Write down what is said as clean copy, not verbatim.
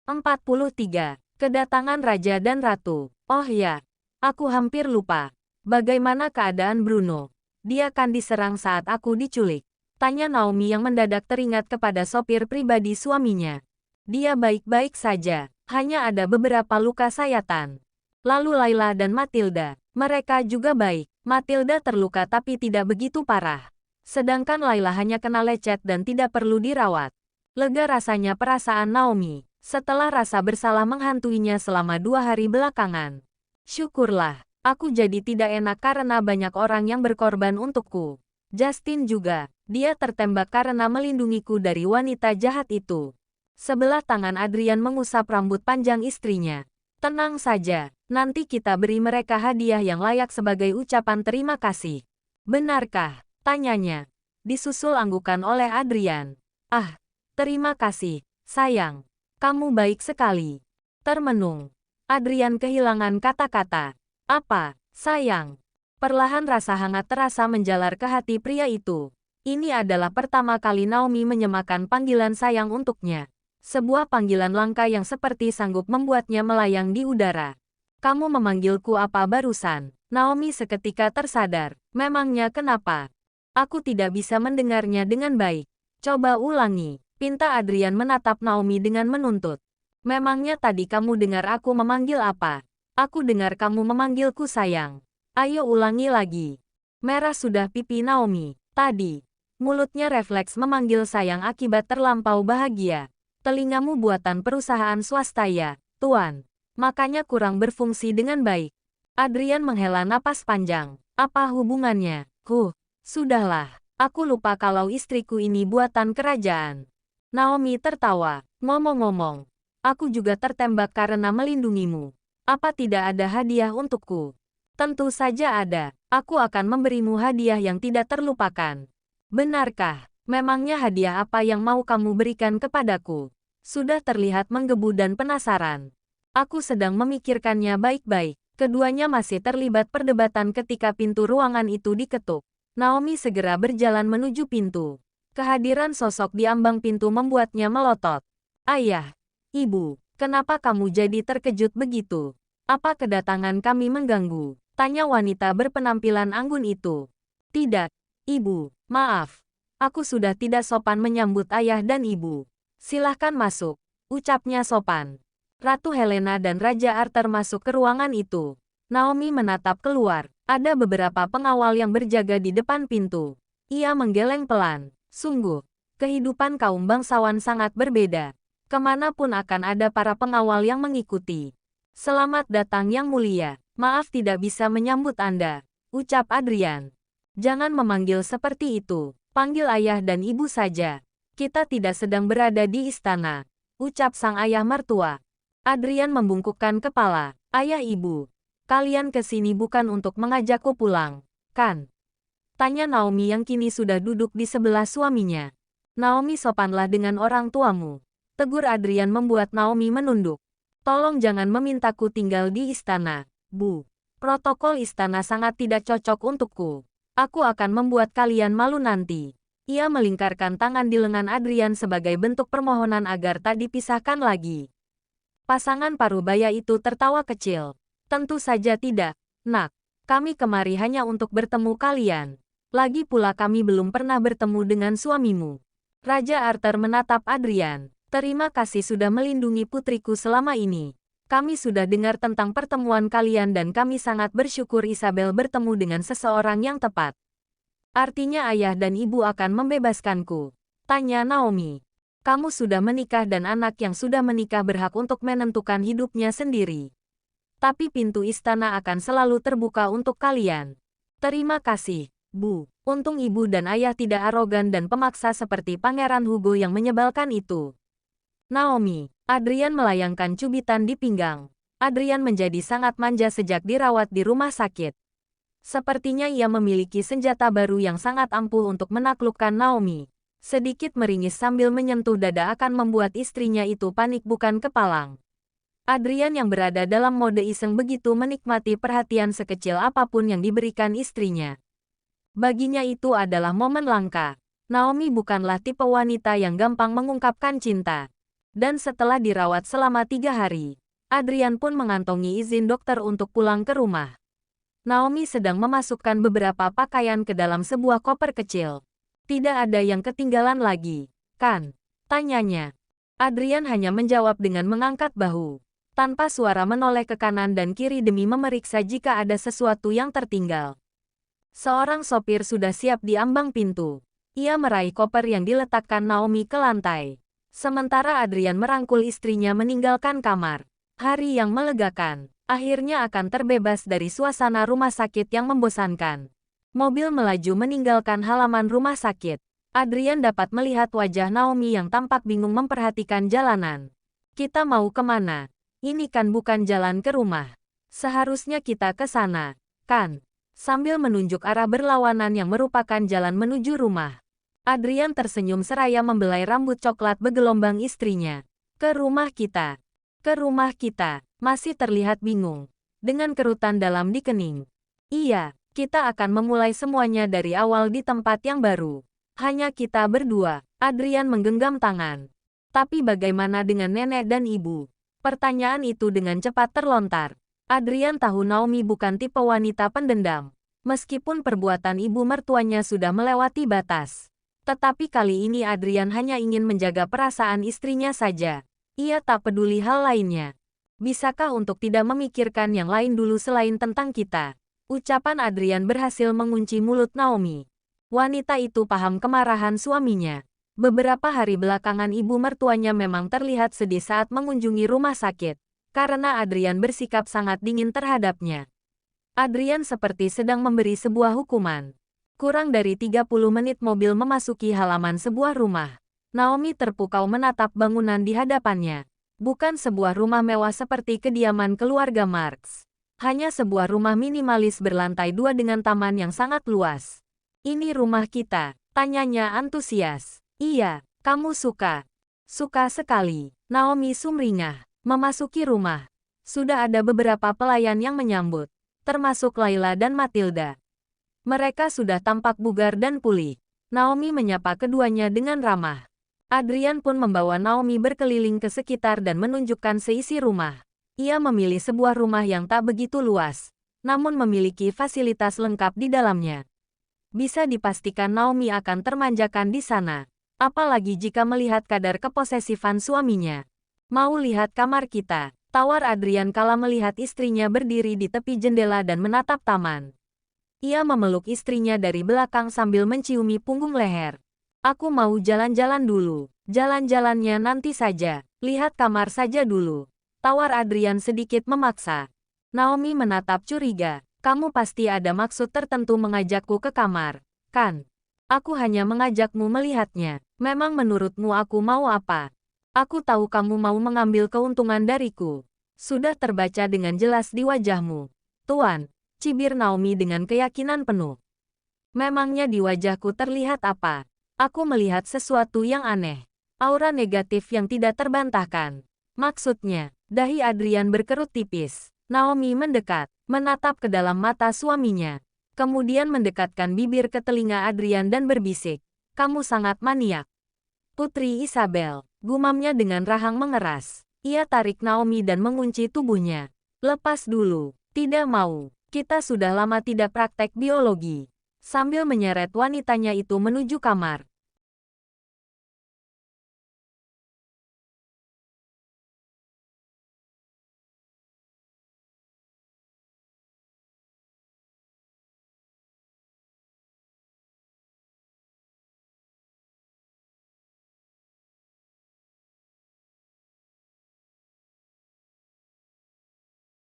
43. Kedatangan Raja dan Ratu. Oh ya, aku hampir lupa. Bagaimana keadaan Bruno? Dia kan diserang saat aku diculik. Tanya Naomi yang mendadak teringat kepada sopir pribadi suaminya. Dia baik-baik saja, hanya ada beberapa luka sayatan. Lalu Layla dan Matilda, mereka juga baik. Matilda terluka tapi tidak begitu parah. Sedangkan Layla hanya kena lecet dan tidak perlu dirawat. Lega rasanya perasaan Naomi, setelah rasa bersalah menghantuinya selama 2 hari belakangan. Syukurlah, aku jadi tidak enak karena banyak orang yang berkorban untukku. Justin juga, dia tertembak karena melindungiku dari wanita jahat itu. Sebelah tangan Adrian mengusap rambut panjang istrinya. Tenang saja, nanti kita beri mereka hadiah yang layak sebagai ucapan terima kasih. Benarkah? Tanyanya. Disusul anggukan oleh Adrian. Ah, terima kasih, sayang. Kamu baik sekali. Termenung. Adrian kehilangan kata-kata. Apa, sayang? Perlahan rasa hangat terasa menjalar ke hati pria itu. Ini adalah pertama kali Naomi menyematkan panggilan sayang untuknya. Sebuah panggilan langka yang seperti sanggup membuatnya melayang di udara. Kamu memanggilku apa barusan? Naomi seketika tersadar. Memangnya kenapa? Aku tidak bisa mendengarnya dengan baik. Coba ulangi. Pinta Adrian menatap Naomi dengan menuntut. Memangnya tadi kamu dengar aku memanggil apa? Aku dengar kamu memanggilku sayang. Ayo ulangi lagi. Merah sudah pipi Naomi. Tadi. Mulutnya refleks memanggil sayang akibat terlampau bahagia. Telingamu buatan perusahaan swasta ya, Tuan. Makanya kurang berfungsi dengan baik. Adrian menghela napas panjang. Apa hubungannya? Sudahlah. Aku lupa kalau istriku ini buatan kerajaan. Naomi tertawa. Ngomong-ngomong, aku juga tertembak karena melindungimu. Apa tidak ada hadiah untukku? Tentu saja ada. Aku akan memberimu hadiah yang tidak terlupakan. Benarkah? Memangnya hadiah apa yang mau kamu berikan kepadaku? Sudah terlihat menggebu dan penasaran. Aku sedang memikirkannya baik-baik. Keduanya masih terlibat perdebatan ketika pintu ruangan itu diketuk. Naomi segera berjalan menuju pintu. Kehadiran sosok di ambang pintu membuatnya melotot. Ayah, Ibu, kenapa kamu jadi terkejut begitu? Apa kedatangan kami mengganggu? Tanya wanita berpenampilan anggun itu. Tidak, Ibu, maaf. Aku sudah tidak sopan menyambut ayah dan ibu. Silahkan masuk, ucapnya sopan. Ratu Helena dan Raja Arthur masuk ke ruangan itu. Naomi menatap keluar. Ada beberapa pengawal yang berjaga di depan pintu. Ia menggeleng pelan. Sungguh, kehidupan kaum bangsawan sangat berbeda. Kemanapun akan ada para pengawal yang mengikuti. Selamat datang yang mulia. Maaf tidak bisa menyambut Anda, ucap Adrian. Jangan memanggil seperti itu. Panggil ayah dan ibu saja. Kita tidak sedang berada di istana, ucap sang ayah mertua. Adrian membungkukkan kepala. Ayah ibu, kalian ke sini bukan untuk mengajakku pulang, kan? Tanya Naomi yang kini sudah duduk di sebelah suaminya. Naomi, sopanlah dengan orang tuamu. Tegur Adrian membuat Naomi menunduk. Tolong jangan memintaku tinggal di istana, Bu. Protokol istana sangat tidak cocok untukku. Aku akan membuat kalian malu nanti. Ia melingkarkan tangan di lengan Adrian sebagai bentuk permohonan agar tak dipisahkan lagi. Pasangan parubaya itu tertawa kecil. Tentu saja tidak, Nak. Kami kemari hanya untuk bertemu kalian. Lagi pula kami belum pernah bertemu dengan suamimu. Raja Arthur menatap Adrian. Terima kasih sudah melindungi putriku selama ini. Kami sudah dengar tentang pertemuan kalian dan kami sangat bersyukur Isabel bertemu dengan seseorang yang tepat. Artinya ayah dan ibu akan membebaskanku? Tanya Naomi. Kamu sudah menikah dan anak yang sudah menikah berhak untuk menentukan hidupnya sendiri. Tapi pintu istana akan selalu terbuka untuk kalian. Terima kasih, Bu. Untung ibu dan ayah tidak arogan dan pemaksa seperti Pangeran Hugo yang menyebalkan itu. Naomi. Adrian melayangkan cubitan di pinggang. Adrian menjadi sangat manja sejak dirawat di rumah sakit. Sepertinya ia memiliki senjata baru yang sangat ampuh untuk menaklukkan Naomi. Sedikit meringis sambil menyentuh dada akan membuat istrinya itu panik bukan kepalang. Adrian yang berada dalam mode iseng begitu menikmati perhatian sekecil apapun yang diberikan istrinya. Baginya itu adalah momen langka. Naomi bukanlah tipe wanita yang gampang mengungkapkan cinta. Dan setelah dirawat selama 3 hari, Adrian pun mengantongi izin dokter untuk pulang ke rumah. Naomi sedang memasukkan beberapa pakaian ke dalam sebuah koper kecil. Tidak ada yang ketinggalan lagi, kan? Tanyanya. Adrian hanya menjawab dengan mengangkat bahu. Tanpa suara menoleh ke kanan dan kiri demi memeriksa jika ada sesuatu yang tertinggal. Seorang sopir sudah siap di ambang pintu. Ia meraih koper yang diletakkan Naomi ke lantai. Sementara Adrian merangkul istrinya meninggalkan kamar. Hari yang melegakan. Akhirnya akan terbebas dari suasana rumah sakit yang membosankan. Mobil melaju meninggalkan halaman rumah sakit. Adrian dapat melihat wajah Naomi yang tampak bingung memperhatikan jalanan. Kita mau kemana? Ini kan bukan jalan ke rumah. Seharusnya kita ke sana, kan? Sambil menunjuk arah berlawanan yang merupakan jalan menuju rumah. Adrian tersenyum seraya membelai rambut coklat bergelombang istrinya. Ke rumah kita. Ke rumah kita. Masih terlihat bingung. Dengan kerutan dalam di kening. Iya, kita akan memulai semuanya dari awal di tempat yang baru. Hanya kita berdua. Adrian menggenggam tangan. Tapi bagaimana dengan nenek dan ibu? Pertanyaan itu dengan cepat terlontar. Adrian tahu Naomi bukan tipe wanita pendendam. Meskipun perbuatan ibu mertuanya sudah melewati batas. Tetapi kali ini Adrian hanya ingin menjaga perasaan istrinya saja. Ia tak peduli hal lainnya. Bisakah untuk tidak memikirkan yang lain dulu selain tentang kita? Ucapan Adrian berhasil mengunci mulut Naomi. Wanita itu paham kemarahan suaminya. Beberapa hari belakangan ibu mertuanya memang terlihat sedih saat mengunjungi rumah sakit, karena Adrian bersikap sangat dingin terhadapnya. Adrian seperti sedang memberi sebuah hukuman. Kurang dari 30 menit mobil memasuki halaman sebuah rumah. Naomi terpukau menatap bangunan di hadapannya. Bukan sebuah rumah mewah seperti kediaman keluarga Marx. Hanya sebuah rumah minimalis berlantai 2 dengan taman yang sangat luas. Ini rumah kita, tanyanya antusias. Iya, kamu suka. Suka sekali. Naomi sumringah. Memasuki rumah. Sudah ada beberapa pelayan yang menyambut, termasuk Laila dan Matilda. Mereka sudah tampak bugar dan pulih. Naomi menyapa keduanya dengan ramah. Adrian pun membawa Naomi berkeliling ke sekitar dan menunjukkan seisi rumah. Ia memilih sebuah rumah yang tak begitu luas, namun memiliki fasilitas lengkap di dalamnya. Bisa dipastikan Naomi akan termanjakan di sana. Apalagi jika melihat kadar keposesifan suaminya. Mau lihat kamar kita? Tawar Adrian kala melihat istrinya berdiri di tepi jendela dan menatap taman. Ia memeluk istrinya dari belakang sambil menciumi punggung leher. Aku mau jalan-jalan dulu. Jalan-jalannya nanti saja. Lihat kamar saja dulu. Tawar Adrian sedikit memaksa. Naomi menatap curiga. Kamu pasti ada maksud tertentu mengajakku ke kamar, kan? Aku hanya mengajakmu melihatnya. Memang menurutmu aku mau apa? Aku tahu kamu mau mengambil keuntungan dariku. Sudah terbaca dengan jelas di wajahmu. Tuan, cibir Naomi dengan keyakinan penuh. Memangnya di wajahku terlihat apa? Aku melihat sesuatu yang aneh. Aura negatif yang tidak terbantahkan. Maksudnya, dahi Adrian berkerut tipis. Naomi mendekat, menatap ke dalam mata suaminya. Kemudian mendekatkan bibir ke telinga Adrian dan berbisik. Kamu sangat maniak. Putri Isabel, gumamnya dengan rahang mengeras. Ia tarik Naomi dan mengunci tubuhnya. Lepas dulu. Tidak mau. Kita sudah lama tidak praktek biologi. Sambil menyeret wanitanya itu menuju kamar.